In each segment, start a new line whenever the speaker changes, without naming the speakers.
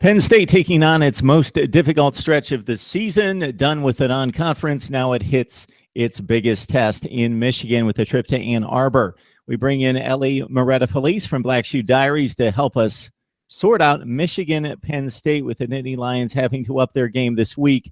Penn State taking on its most difficult stretch of the season, done with the non-conference. Now it hits its biggest test in Michigan with a trip to Ann Arbor. We bring in Ellie Moretta-Felice from Black Shoe Diaries to help us sort out Michigan at Penn State, with the Nittany Lions having to up their game this week,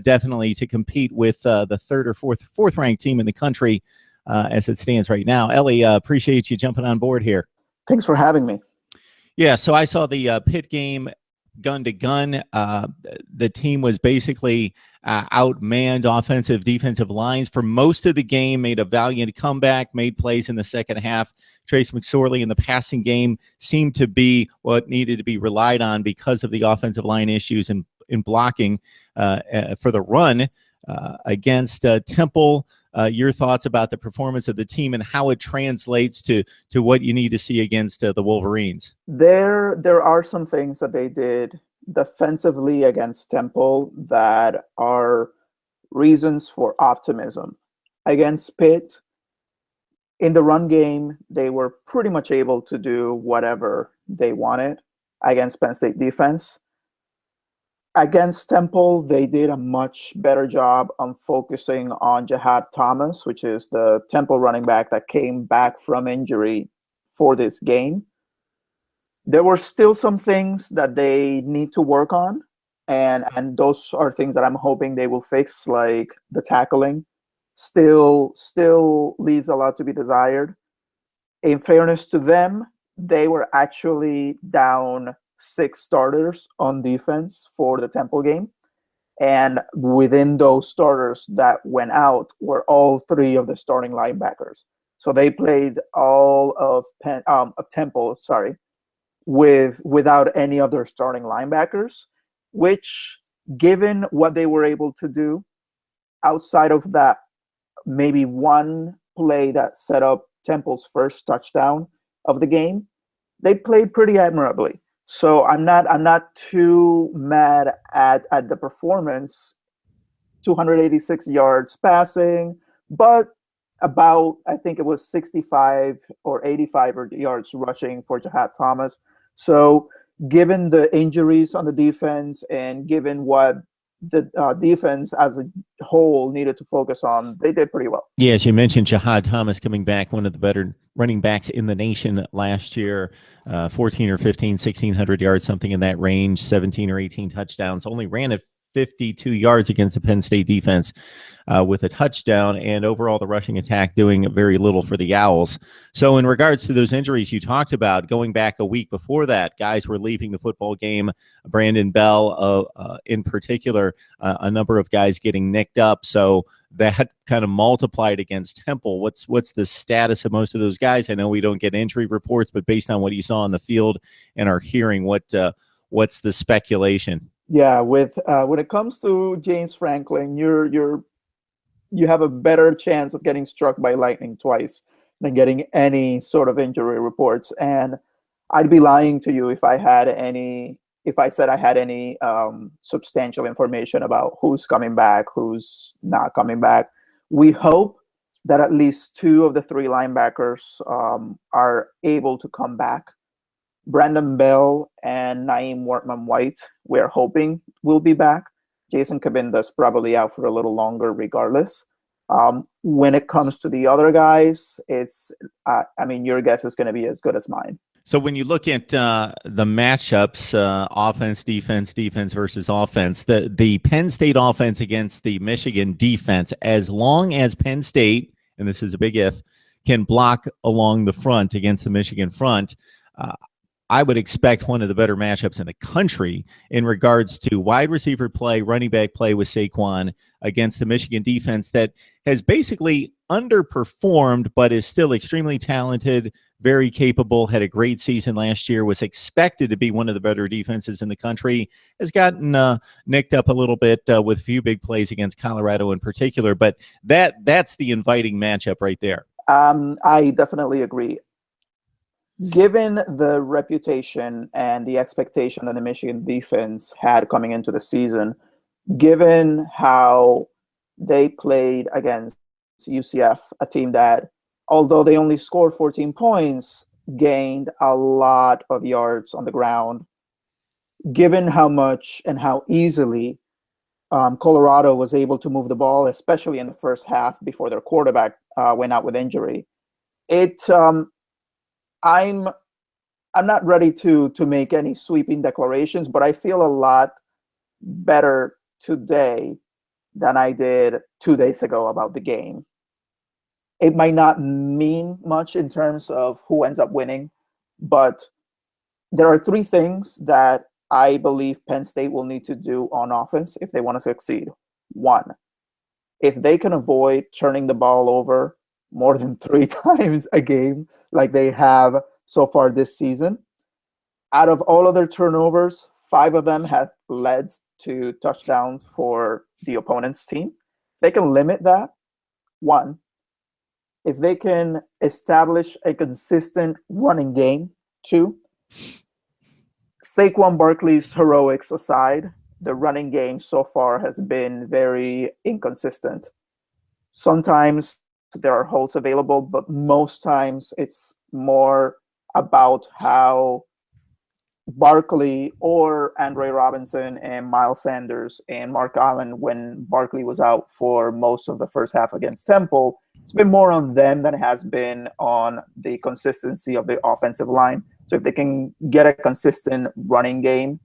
definitely to compete with the third or fourth ranked team in the country as it stands right now. Ellie, appreciate you jumping on board here.
Thanks for having me.
Yeah, so I saw the Pitt game gun to gun. The team was basically outmanned offensive, defensive lines for most of the game, made a valiant comeback, made plays in the second half. Trace McSorley in the passing game seemed to be what needed to be relied on because of the offensive line issues in blocking for the run against Temple. Your thoughts about the performance of the team and how it translates to what you need to see against the Wolverines?
There are some things that they did defensively against Temple that are reasons for optimism. Against Pitt, in the run game, they were pretty much able to do whatever they wanted against Penn State defense. Against Temple, they did a much better job on focusing on Jihad Thomas, which is the Temple running back that came back from injury for this game. There were still some things that they need to work on, and those are things that I'm hoping they will fix, like the tackling. Still leaves a lot to be desired. In fairness to them, they were actually down 6 starters on defense for the Temple game. And within those starters that went out were all 3 of the starting linebackers. So they played all of Temple, without any other starting linebackers, which, given what they were able to do, outside of that maybe one play that set up Temple's first touchdown of the game, they played pretty admirably. So I'm not too mad at the performance. 286 yards passing, but about, I think it was 65 or 85 yards rushing for Jihad Thomas. So given the injuries on the defense and given what the defense as a whole needed to focus on, they did pretty well.
Yeah, as you mentioned, Jihad Thomas coming back, one of the better running backs in the nation last year, 14 or 15, 1,600 yards, something in that range, 17 or 18 touchdowns, only ran at 52 yards against the Penn State defense with a touchdown, and overall the rushing attack doing very little for the Owls. So in regards to those injuries you talked about, going back a week before that, guys were leaving the football game, Brandon Bell in particular, a number of guys getting nicked up. So that kind of multiplied against Temple. What's the status of most of those guys? I know we don't get injury reports, but based on what you saw on the field and are hearing, what's the speculation?
Yeah, when it comes to James Franklin, you have a better chance of getting struck by lightning twice than getting any sort of injury reports. And I'd be lying to you if I said I had any substantial information about who's coming back, who's not coming back. We hope that at least 2 of the 3 linebackers are able to come back. Brandon Bell and Naeem Wortman-White, we're hoping, will be back. Jason Cabinda's probably out for a little longer regardless. When it comes to the other guys, it's, your guess is going to be as good as mine.
So when you look at the matchups, offense, defense versus offense, the Penn State offense against the Michigan defense, as long as Penn State, and this is a big if, can block along the front against the Michigan front, I would expect one of the better matchups in the country in regards to wide receiver play, running back play with Saquon against the Michigan defense that has basically underperformed but is still extremely talented, very capable, had a great season last year, was expected to be one of the better defenses in the country, has gotten nicked up a little bit with a few big plays against Colorado in particular, but that's the inviting matchup right there.
I definitely agree. Given the reputation and the expectation that the Michigan defense had coming into the season, given how they played against UCF, a team that, although they only scored 14 points, gained a lot of yards on the ground, given how much and how easily Colorado was able to move the ball, especially in the first half before their quarterback went out with injury. I'm I'm not ready to make any sweeping declarations, but I feel a lot better today than I did 2 days ago about the game. It might not mean much in terms of who ends up winning, but there are three things that I believe Penn State will need to do on offense if they want to succeed. One, if they can avoid turning the ball over more than 3 times a game like they have so far this season, out of all of their turnovers, 5 of them have led to touchdowns for the opponent's team. They can limit that. One, if they can establish a consistent running game. Two, Saquon Barkley's heroics aside, the running game so far has been very inconsistent. Sometimes there are holes available, but most times it's more about how Barkley or Andre Robinson and Miles Sanders and Mark Allen, when Barkley was out for most of the first half against Temple, it's been more on them than it has been on the consistency of the offensive line. So if they can get a consistent running game,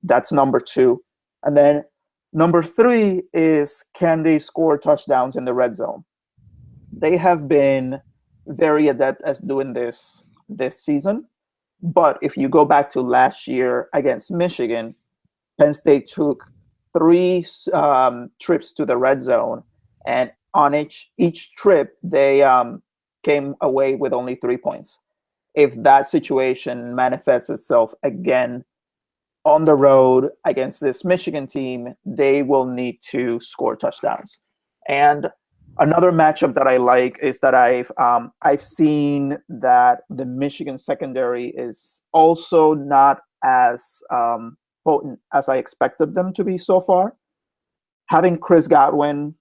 that's number two. And then number three is, can they score touchdowns in the red zone? They have been very adept at doing this season. But if you go back to last year against Michigan, Penn State took 3 trips to the red zone, and on each trip they came away with only 3 points. If that situation manifests itself again on the road against this Michigan team, they will need to score touchdowns. And another matchup that I like is that I've seen that the Michigan secondary is also not as potent as I expected them to be so far. Having Chris Godwin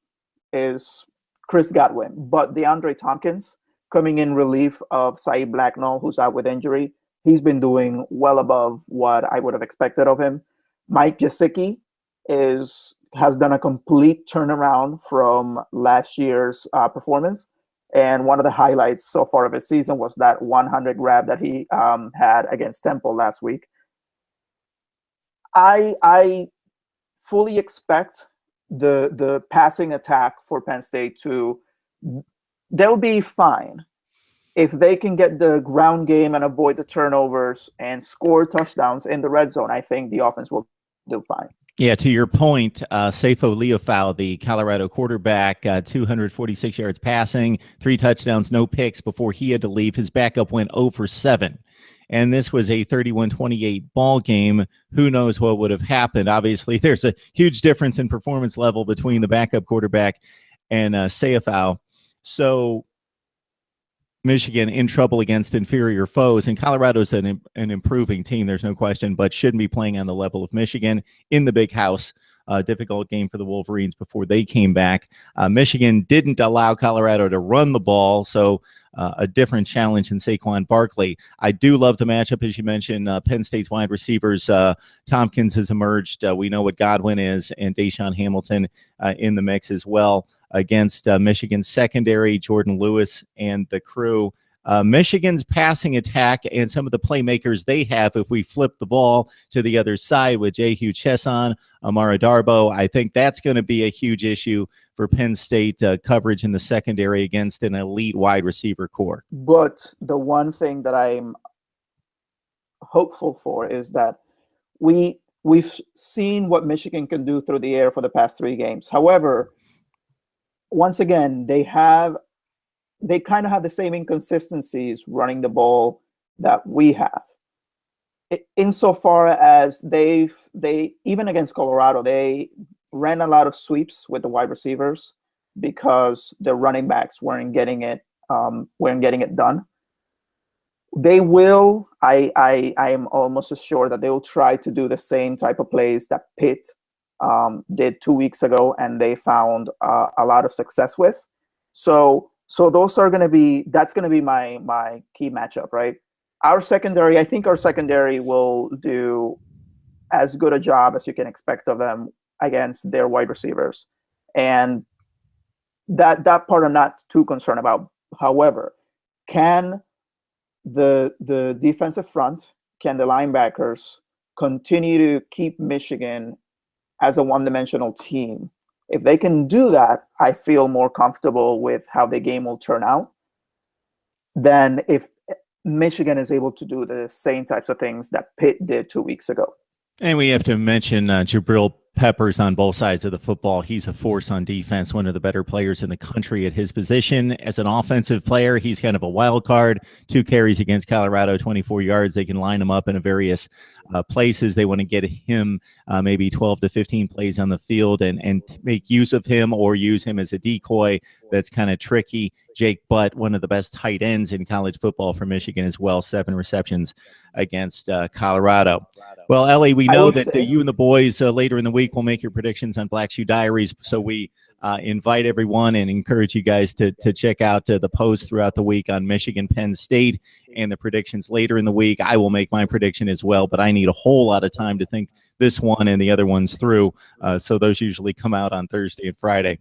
is Chris Godwin, but DeAndre Tompkins coming in relief of Saeed Blacknall, who's out with injury, he's been doing well above what I would have expected of him. Mike Gesicki has done a complete turnaround from last year's performance. And one of the highlights so far of his season was that 100 grab that he had against Temple last week. I fully expect the passing attack for Penn State they'll be fine. If they can get the ground game and avoid the turnovers and score touchdowns in the red zone, I think the offense will do fine.
Yeah, to your point, Sefo Liufau, the Colorado quarterback, 246 yards passing, 3 touchdowns, no picks before he had to leave. His backup went 0 for 7. And this was a 31-28 ball game. Who knows what would have happened? Obviously, there's a huge difference in performance level between the backup quarterback and Sefo. So Michigan in trouble against inferior foes, and Colorado's an improving team, there's no question, but shouldn't be playing on the level of Michigan in the big house. Difficult game for the Wolverines before they came back. Michigan didn't allow Colorado to run the ball, so a different challenge in Saquon Barkley. I do love the matchup, as you mentioned. Penn State's wide receivers, Tompkins has emerged. We know what Godwin is, and Deshaun Hamilton in the mix as well against Michigan's secondary, Jordan Lewis and the crew. Michigan's passing attack and some of the playmakers they have, if we flip the ball to the other side with Jehu Chesson, Amara Darbo, I think that's going to be a huge issue for Penn State coverage in the secondary against an elite wide receiver core.
But the one thing that I'm hopeful for is that we've seen what Michigan can do through the air for the past 3 games. However, once again, they kind of have the same inconsistencies running the ball that we have. Insofar as they even against Colorado, they ran a lot of sweeps with the wide receivers because the running backs weren't getting it done. They will. I am almost sure that they will try to do the same type of plays that Pitt did 2 weeks ago, and they found a lot of success with. So those are that's going to be my key matchup, right? I think our secondary will do as good a job as you can expect of them against their wide receivers. And that part I'm not too concerned about. However, can the defensive front, can the linebackers continue to keep Michigan as a one-dimensional team? If they can do that, I feel more comfortable with how the game will turn out than if Michigan is able to do the same types of things that Pitt did 2 weeks ago.
And we have to mention Jabril Peppers on both sides of the football. He's a force on defense, one of the better players in the country at his position. As an offensive player, he's kind of a wild card. 2 carries against Colorado, 24 yards. They can line him up in various places. They want to get him maybe 12 to 15 plays on the field and make use of him or use him as a decoy. That's kind of tricky. Jake Butt, one of the best tight ends in college football for Michigan as well, 7 receptions against Colorado. Well, Ellie, we know that you and the boys later in the week will make your predictions on Black Shoe Diaries. So we invite everyone and encourage you guys to check out the posts throughout the week on Michigan, Penn State, and the predictions later in the week. I will make my prediction as well, but I need a whole lot of time to think this one and the other ones through. So those usually come out on Thursday and Friday.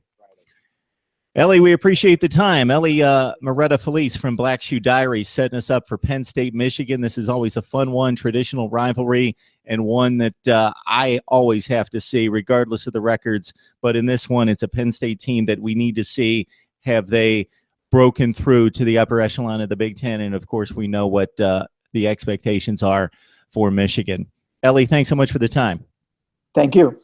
Ellie, we appreciate the time. Ellie Moretta Felice from Black Shoe Diaries setting us up for Penn State, Michigan. This is always a fun one, traditional rivalry, and one that I always have to see, regardless of the records. But in this one, it's a Penn State team that we need to see. Have they broken through to the upper echelon of the Big Ten? And, of course, we know what the expectations are for Michigan. Ellie, thanks so much for the time.
Thank you.